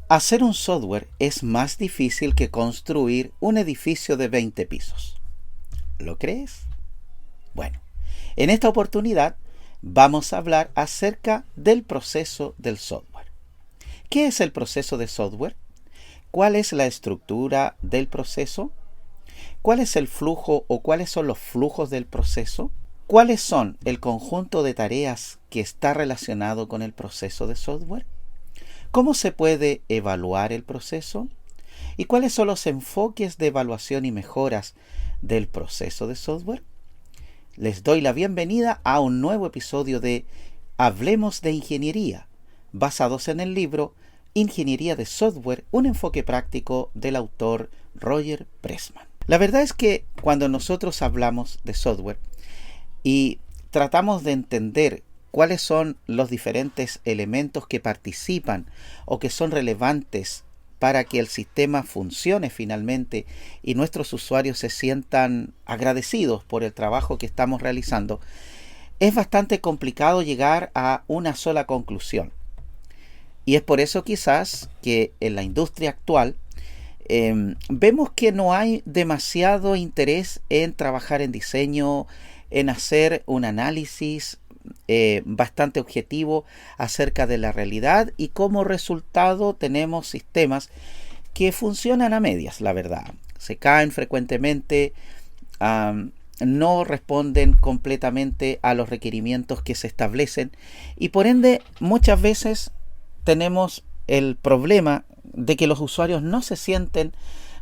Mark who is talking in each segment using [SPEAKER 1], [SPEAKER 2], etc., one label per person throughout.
[SPEAKER 1] Hacer un software es más difícil que construir un edificio de 20 pisos. ¿Lo crees? Bueno, en esta oportunidad vamos a hablar acerca del proceso del software. ¿Qué es el proceso de software? ¿Cuál es la estructura del proceso? ¿Cuál es el flujo o cuáles son los flujos del proceso? ¿Cuáles son el conjunto de tareas que está relacionado con el proceso de software? ¿Cómo se puede evaluar el proceso? ¿Y cuáles son los enfoques de evaluación y mejoras del proceso de software? Les doy la bienvenida a un nuevo episodio de Hablemos de Ingeniería, basados en el libro Ingeniería de Software, un enfoque práctico del autor Roger Pressman. La verdad es que cuando nosotros hablamos de software y tratamos de entender cuáles son los diferentes elementos que participan o que son relevantes para que el sistema funcione finalmente y nuestros usuarios se sientan agradecidos por el trabajo que estamos realizando, es bastante complicado llegar a una sola conclusión. Y es por eso quizás que en la industria actual vemos que no hay demasiado interés en trabajar en diseño, en hacer un análisis bastante objetivo acerca de la realidad, y como resultado tenemos sistemas que funcionan a medias, la verdad. Se caen frecuentemente, no responden completamente a los requerimientos que se establecen, y por ende muchas veces tenemos el problema de que los usuarios no se sienten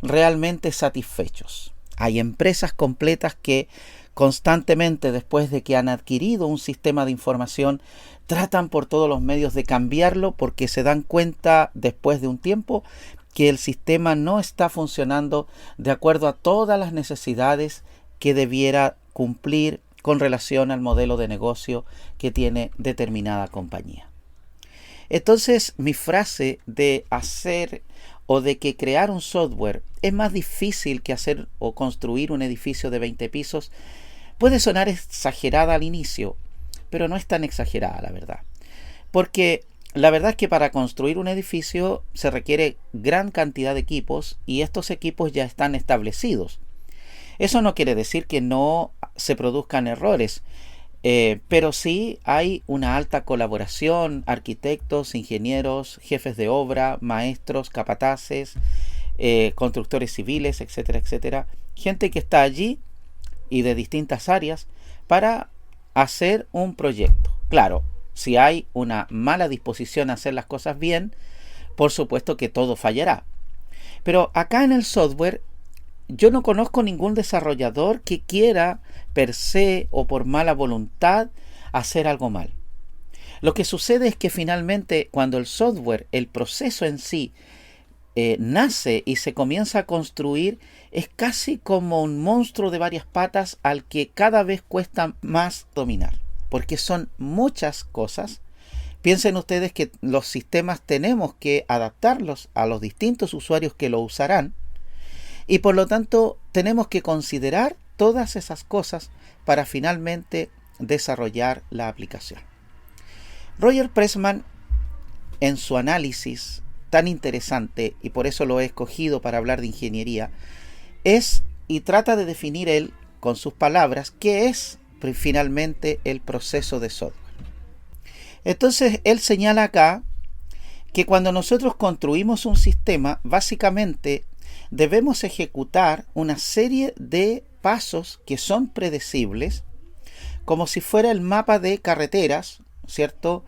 [SPEAKER 1] realmente satisfechos. Hay empresas completas que constantemente, después de que han adquirido un sistema de información, tratan por todos los medios de cambiarlo porque se dan cuenta después de un tiempo que el sistema no está funcionando de acuerdo a todas las necesidades que debiera cumplir con relación al modelo de negocio que tiene determinada compañía. Entonces, mi frase de hacer o de que crear un software es más difícil que hacer o construir un edificio de 20 pisos puede sonar exagerada al inicio, pero no es tan exagerada, la verdad. Porque la verdad es que para construir un edificio se requiere gran cantidad de equipos, y estos equipos ya están establecidos. Eso no quiere decir que no se produzcan errores, pero sí hay una alta colaboración: arquitectos, ingenieros, jefes de obra, maestros, capataces, constructores civiles, etcétera, etcétera. Gente que está allí y de distintas áreas para hacer un proyecto. Claro, si hay una mala disposición a hacer las cosas bien, por supuesto que todo fallará. Pero acá en el software, yo no conozco ningún desarrollador que quiera per se o por mala voluntad hacer algo mal. Lo que sucede es que finalmente cuando el software, el proceso en sí, nace y se comienza a construir, es casi como un monstruo de varias patas al que cada vez cuesta más dominar, porque son muchas cosas. Piensen ustedes que los sistemas tenemos que adaptarlos a los distintos usuarios que lo usarán, y por lo tanto tenemos que considerar todas esas cosas para finalmente desarrollar la aplicación. Roger Pressman, en su análisis tan interesante, y por eso lo he escogido para hablar de ingeniería, y trata de definir él con sus palabras qué es finalmente el proceso de software. Entonces él señala acá que cuando nosotros construimos un sistema, básicamente debemos ejecutar una serie de pasos que son predecibles, como si fuera el mapa de carreteras, ¿cierto?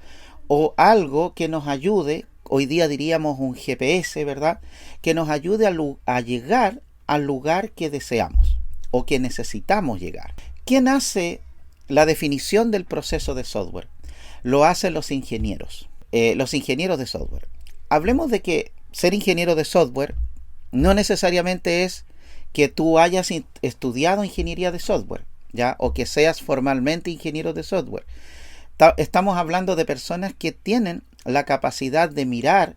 [SPEAKER 1] O algo que nos ayude, hoy día diríamos un GPS, ¿verdad? Que nos ayude a llegar al lugar que deseamos o que necesitamos llegar. ¿Quién hace la definición del proceso de software? Lo hacen los ingenieros de software. Hablemos de que ser ingeniero de software no necesariamente es que tú hayas estudiado ingeniería de software, ¿ya? O que seas formalmente ingeniero de software. Estamos hablando de personas que tienen la capacidad de mirar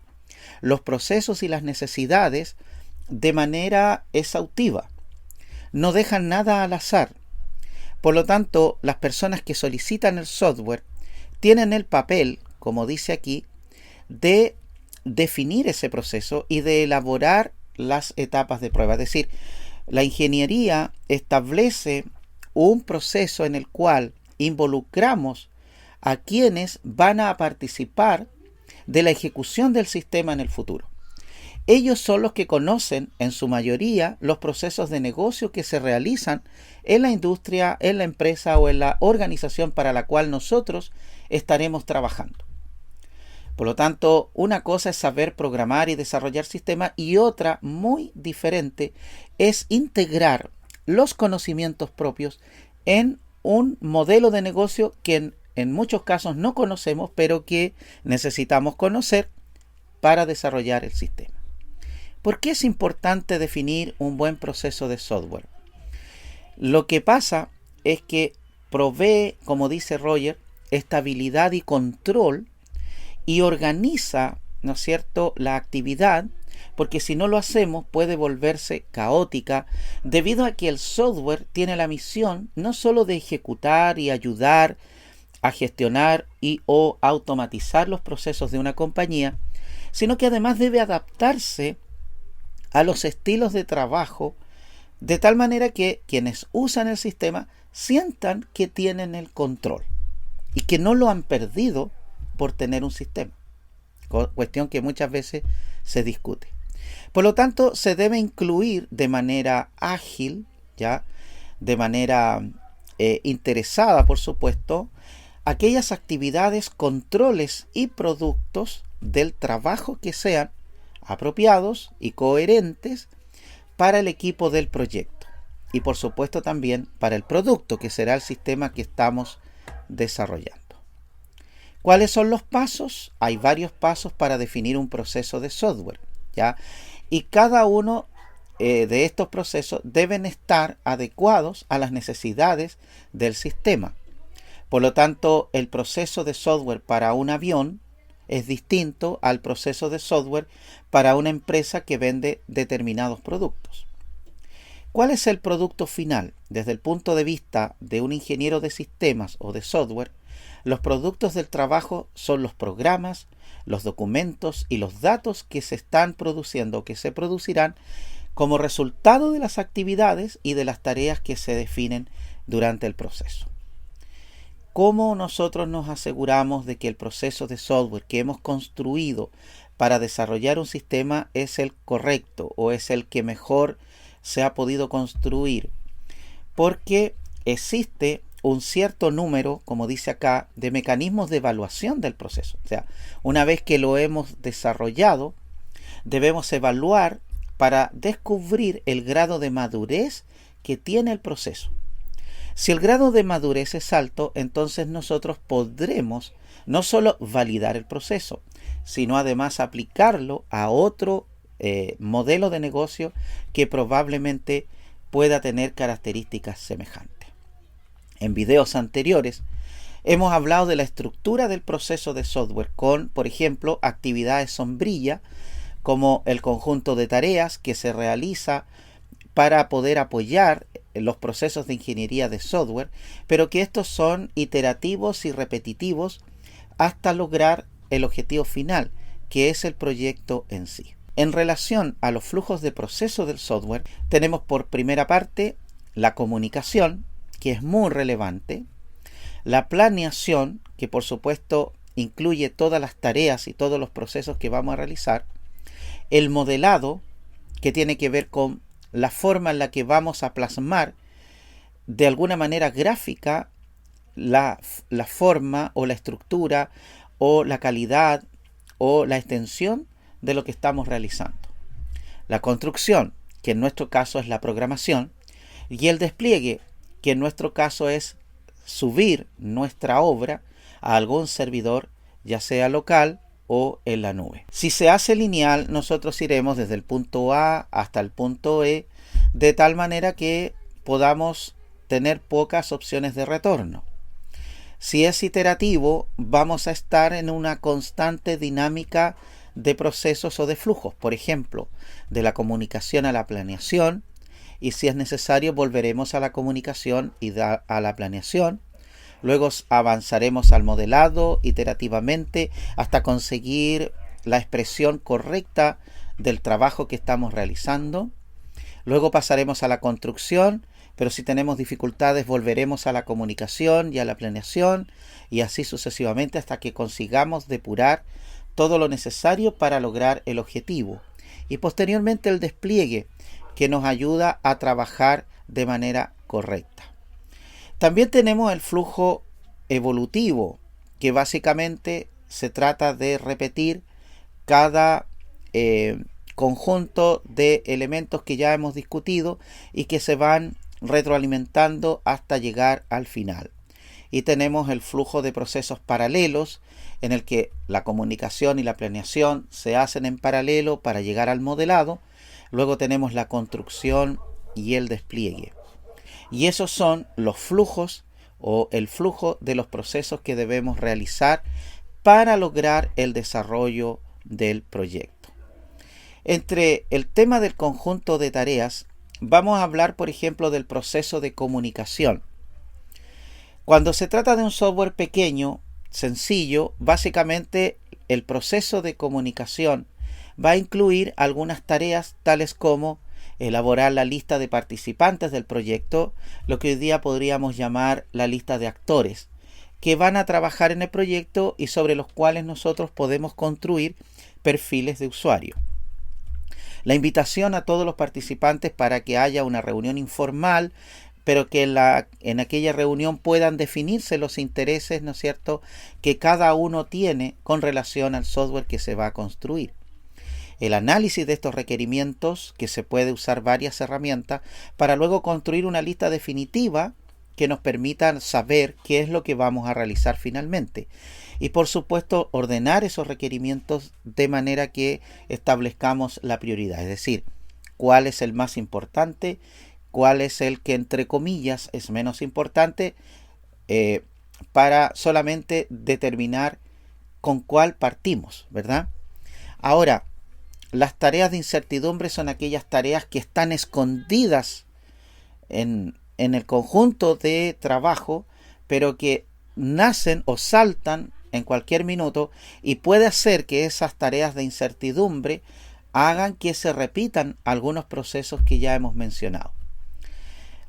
[SPEAKER 1] los procesos y las necesidades de manera exhaustiva. No dejan nada al azar. Por lo tanto, las personas que solicitan el software tienen el papel, como dice aquí, de definir ese proceso y de elaborar las etapas de prueba. Es decir, la ingeniería establece un proceso en el cual involucramos a quienes van a participar de la ejecución del sistema en el futuro. Ellos son los que conocen, en su mayoría, los procesos de negocio que se realizan en la industria, en la empresa o en la organización para la cual nosotros estaremos trabajando. Por lo tanto, una cosa es saber programar y desarrollar sistemas y otra, muy diferente, es integrar los conocimientos propios en un modelo de negocio que en muchos casos no conocemos, pero que necesitamos conocer para desarrollar el sistema. ¿Por qué es importante definir un buen proceso de software? Lo que pasa es que provee, como dice Roger, estabilidad y control y organiza, ¿no es cierto?, la actividad, porque si no lo hacemos puede volverse caótica debido a que el software tiene la misión no solo de ejecutar y ayudar a gestionar y o automatizar los procesos de una compañía, sino que además debe adaptarse a los estilos de trabajo de tal manera que quienes usan el sistema sientan que tienen el control y que no lo han perdido por tener un sistema, cuestión que muchas veces se discute. Por lo tanto, se debe incluir de manera ágil, ¿ya?, de manera interesada, por supuesto, aquellas actividades, controles y productos del trabajo que sean apropiados y coherentes para el equipo del proyecto y por supuesto también para el producto que será el sistema que estamos desarrollando. ¿Cuáles son los pasos? Hay varios pasos para definir un proceso de software, ¿ya? Y cada uno de estos procesos deben estar adecuados a las necesidades del sistema. Por lo tanto, el proceso de software para un avión es distinto al proceso de software para una empresa que vende determinados productos. ¿Cuál es el producto final? Desde el punto de vista de un ingeniero de sistemas o de software, los productos del trabajo son los programas, los documentos y los datos que se están produciendo o que se producirán como resultado de las actividades y de las tareas que se definen durante el proceso. ¿Cómo nosotros nos aseguramos de que el proceso de software que hemos construido para desarrollar un sistema es el correcto o es el que mejor se ha podido construir? Porque existe un cierto número, como dice acá, de mecanismos de evaluación del proceso. O sea, una vez que lo hemos desarrollado, debemos evaluar para descubrir el grado de madurez que tiene el proceso. Si el grado de madurez es alto, entonces nosotros podremos no solo validar el proceso, sino además aplicarlo a otro modelo de negocio que probablemente pueda tener características semejantes. En videos anteriores hemos hablado de la estructura del proceso de software con, por ejemplo, actividades sombrilla, como el conjunto de tareas que se realiza para poder apoyar los procesos de ingeniería de software, pero que estos son iterativos y repetitivos hasta lograr el objetivo final, que es el proyecto en sí. En relación a los flujos de proceso del software, tenemos por primera parte la comunicación, que es muy relevante, la planeación, que por supuesto incluye todas las tareas y todos los procesos que vamos a realizar, el modelado, que tiene que ver con la forma en la que vamos a plasmar de alguna manera gráfica la forma o la estructura o la calidad o la extensión de lo que estamos realizando. La construcción, que en nuestro caso es la programación, y el despliegue, que en nuestro caso es subir nuestra obra a algún servidor, ya sea local o en la nube. Si se hace lineal, nosotros iremos desde el punto A hasta el punto E, de tal manera que podamos tener pocas opciones de retorno. Si es iterativo, vamos a estar en una constante dinámica de procesos o de flujos, por ejemplo, de la comunicación a la planeación, y si es necesario volveremos a la comunicación y a la planeación. Luego avanzaremos al modelado iterativamente hasta conseguir la expresión correcta del trabajo que estamos realizando. Luego pasaremos a la construcción, pero si tenemos dificultades volveremos a la comunicación y a la planeación, y así sucesivamente hasta que consigamos depurar todo lo necesario para lograr el objetivo. Y posteriormente el despliegue, que nos ayuda a trabajar de manera correcta. También tenemos el flujo evolutivo, que básicamente se trata de repetir cada conjunto de elementos que ya hemos discutido y que se van retroalimentando hasta llegar al final. Y tenemos el flujo de procesos paralelos, en el que la comunicación y la planeación se hacen en paralelo para llegar al modelado. Luego tenemos la construcción y el despliegue. Y esos son los flujos o el flujo de los procesos que debemos realizar para lograr el desarrollo del proyecto. Entre el tema del conjunto de tareas, vamos a hablar, por ejemplo, del proceso de comunicación. Cuando se trata de un software pequeño, sencillo, básicamente el proceso de comunicación va a incluir algunas tareas tales como elaborar la lista de participantes del proyecto, lo que hoy día podríamos llamar la lista de actores, que van a trabajar en el proyecto y sobre los cuales nosotros podemos construir perfiles de usuario. La invitación a todos los participantes para que haya una reunión informal, pero que en aquella reunión puedan definirse los intereses, ¿no es cierto?, que cada uno tiene con relación al software que se va a construir. El análisis de estos requerimientos, que se puede usar varias herramientas, para luego construir una lista definitiva que nos permita saber qué es lo que vamos a realizar finalmente. Y por supuesto, ordenar esos requerimientos de manera que establezcamos la prioridad, es decir, cuál es el más importante, cuál es el que entre comillas es menos importante, para solamente determinar con cuál partimos, ¿verdad? Ahora, las tareas de incertidumbre son aquellas tareas que están escondidas en el conjunto de trabajo, pero que nacen o saltan en cualquier minuto y puede hacer que esas tareas de incertidumbre hagan que se repitan algunos procesos que ya hemos mencionado.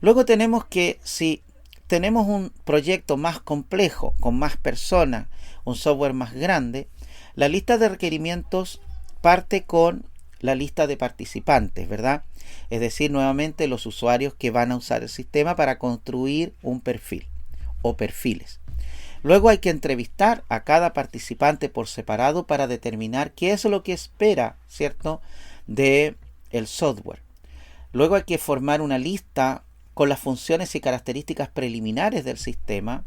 [SPEAKER 1] Luego tenemos que, si tenemos un proyecto más complejo, con más personas, un software más grande, la lista de requerimientos parte con la lista de participantes, ¿verdad? Es decir, nuevamente los usuarios que van a usar el sistema para construir un perfil o perfiles. Luego hay que entrevistar a cada participante por separado para determinar qué es lo que espera, ¿cierto?, de el software. Luego hay que formar una lista con las funciones y características preliminares del sistema.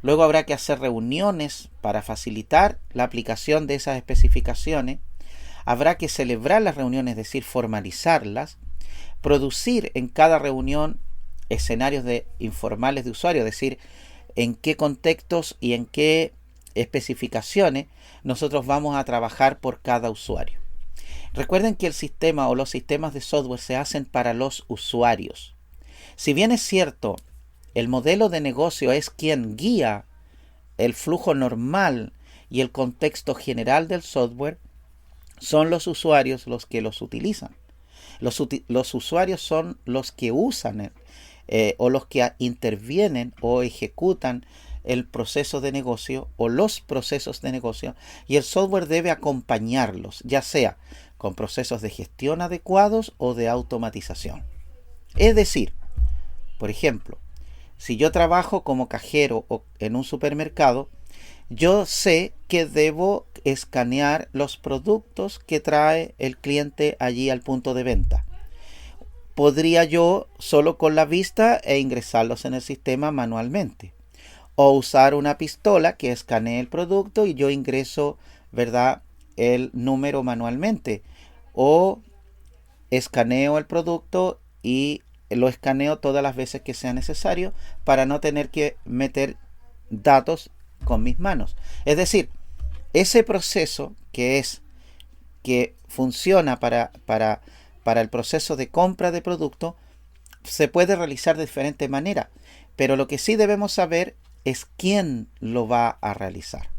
[SPEAKER 1] Luego habrá que hacer reuniones para facilitar la aplicación de esas especificaciones. Habrá que celebrar las reuniones, es decir, formalizarlas, producir en cada reunión escenarios informales de usuario, es decir, en qué contextos y en qué especificaciones nosotros vamos a trabajar por cada usuario. Recuerden que el sistema o los sistemas de software se hacen para los usuarios. Si bien es cierto, el modelo de negocio es quien guía el flujo normal y el contexto general del software, son los usuarios los que los utilizan. Los usuarios son los que usan o los que intervienen o ejecutan el proceso de negocio o los procesos de negocio, y el software debe acompañarlos, ya sea con procesos de gestión adecuados o de automatización. Es decir, por ejemplo, si yo trabajo como cajero o en un supermercado, yo sé que debo escanear los productos que trae el cliente allí al punto de venta. Podría yo solo con la vista ingresarlos en el sistema manualmente. O usar una pistola que escanee el producto y yo ingreso, ¿verdad?, el número manualmente. O escaneo el producto y lo escaneo todas las veces que sea necesario para no tener que meter datos con mis manos. Es decir, ese proceso que funciona para el proceso de compra de producto se puede realizar de diferente manera, pero lo que sí debemos saber es quién lo va a realizar.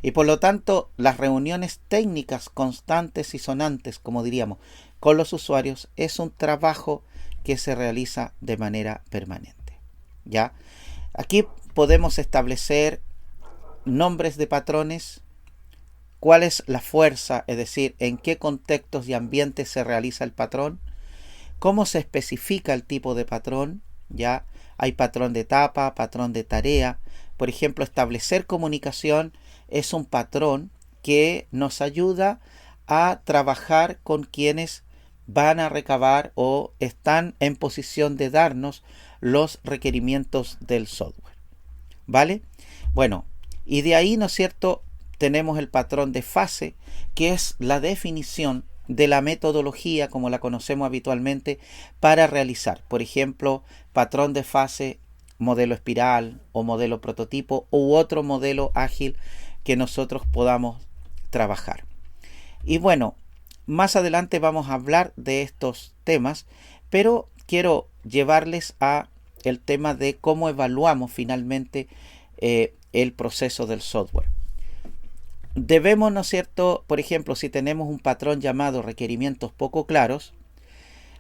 [SPEAKER 1] Y por lo tanto, las reuniones técnicas constantes y sonantes, como diríamos, con los usuarios es un trabajo que se realiza de manera permanente. ¿Ya? Aquí podemos establecer nombres de patrones, cuál es la fuerza, es decir, en qué contextos y ambientes se realiza el patrón, cómo se especifica el tipo de patrón. Ya hay patrón de etapa, patrón de tarea. Por ejemplo, establecer comunicación es un patrón que nos ayuda a trabajar con quienes van a recabar o están en posición de darnos los requerimientos del software. ¿Vale? Bueno, y de ahí, ¿no es cierto?, tenemos el patrón de fase, que es la definición de la metodología como la conocemos habitualmente para realizar, por ejemplo, patrón de fase, modelo espiral o modelo prototipo u otro modelo ágil que nosotros podamos trabajar. Y bueno, más adelante vamos a hablar de estos temas, pero quiero llevarles a el tema de cómo evaluamos finalmente el proceso del software. Debemos, ¿no es cierto?, por ejemplo, si tenemos un patrón llamado requerimientos poco claros,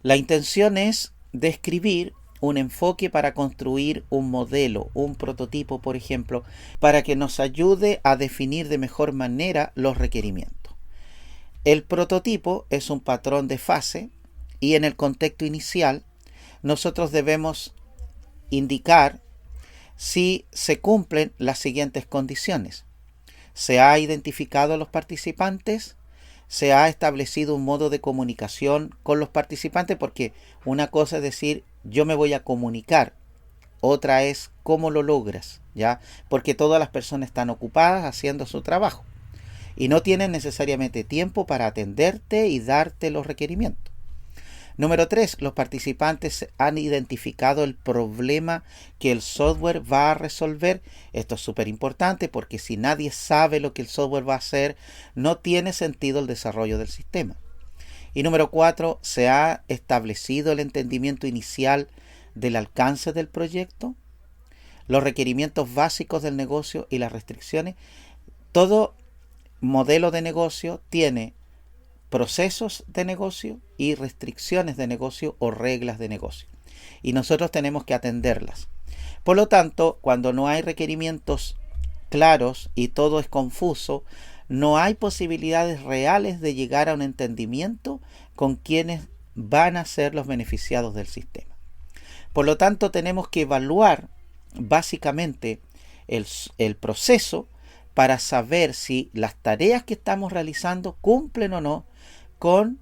[SPEAKER 1] la intención es describir un enfoque para construir un modelo, un prototipo, por ejemplo, para que nos ayude a definir de mejor manera los requerimientos. El prototipo es un patrón de fase y en el contexto inicial nosotros debemos indicar si se cumplen las siguientes condiciones. Se ha identificado a los participantes, se ha establecido un modo de comunicación con los participantes, porque una cosa es decir, yo me voy a comunicar, otra es cómo lo logras, ¿ya? Porque todas las personas están ocupadas haciendo su trabajo y no tienen necesariamente tiempo para atenderte y darte los requerimientos. Número 3, los participantes han identificado el problema que el software va a resolver. Esto es súper importante porque si nadie sabe lo que el software va a hacer, no tiene sentido el desarrollo del sistema. Y número 4, se ha establecido el entendimiento inicial del alcance del proyecto, los requerimientos básicos del negocio y las restricciones. Todo modelo de negocio tiene procesos de negocio y restricciones de negocio o reglas de negocio. Y nosotros tenemos que atenderlas. Por lo tanto, cuando no hay requerimientos claros y todo es confuso, no hay posibilidades reales de llegar a un entendimiento con quienes van a ser los beneficiados del sistema. Por lo tanto, tenemos que evaluar básicamente el proceso para saber si las tareas que estamos realizando cumplen o no con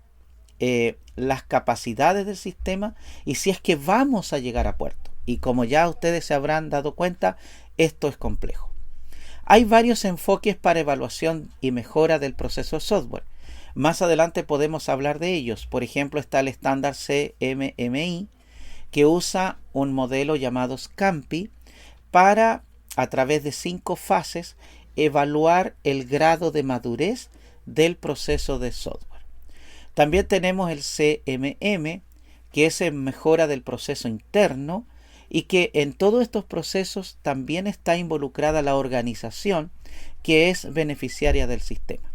[SPEAKER 1] las capacidades del sistema y si es que vamos a llegar a puerto. Y como ya ustedes se habrán dado cuenta, esto es complejo. Hay varios enfoques para evaluación y mejora del proceso de software. Más adelante podemos hablar de ellos. Por ejemplo, está el estándar CMMI, que usa un modelo llamado SCAMPI para, a través de 5 fases, evaluar el grado de madurez del proceso de software. También tenemos el CMM, que es en mejora del proceso interno y que en todos estos procesos también está involucrada la organización que es beneficiaria del sistema.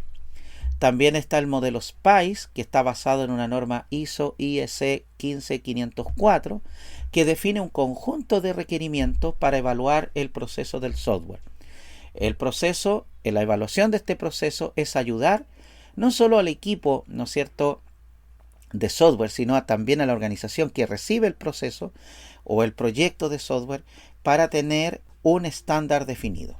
[SPEAKER 1] También está el modelo SPICE, que está basado en una norma ISO IEC 15504, que define un conjunto de requerimientos para evaluar el proceso del software. El proceso, la evaluación de este proceso es ayudar no solo al equipo, ¿no es cierto?, de software, sino también a la organización que recibe el proceso o el proyecto de software para tener un estándar definido.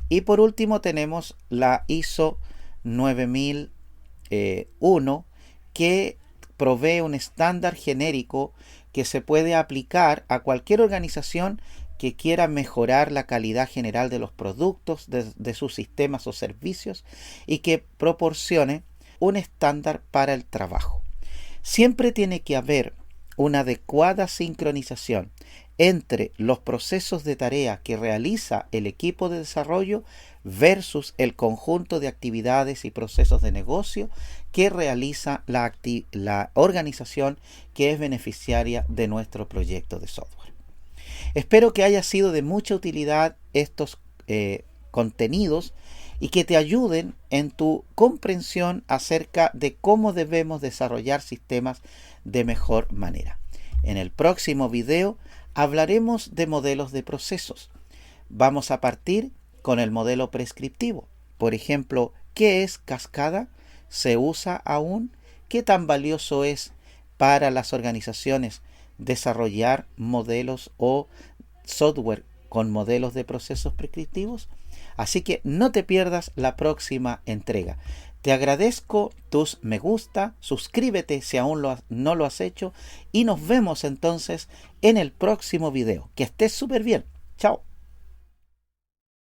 [SPEAKER 1] Y por último tenemos la ISO 9001, que provee un estándar genérico que se puede aplicar a cualquier organización que quiera mejorar la calidad general de los productos, de sus sistemas o servicios y que proporcione un estándar para el trabajo. Siempre tiene que haber una adecuada sincronización entre los procesos de tarea que realiza el equipo de desarrollo versus el conjunto de actividades y procesos de negocio que realiza la organización que es beneficiaria de nuestro proyecto de software. Espero que haya sido de mucha utilidad estos contenidos y que te ayuden en tu comprensión acerca de cómo debemos desarrollar sistemas de mejor manera. En el próximo video hablaremos de modelos de procesos. Vamos a partir con el modelo prescriptivo. Por ejemplo, ¿qué es cascada? ¿Se usa aún? ¿Qué tan valioso es para las organizaciones desarrollar modelos o software con modelos de procesos prescriptivos? Así que no te pierdas la próxima entrega. Te agradezco tus me gusta, suscríbete si aún no lo has hecho y nos vemos entonces en el próximo video. Que estés súper bien. Chao.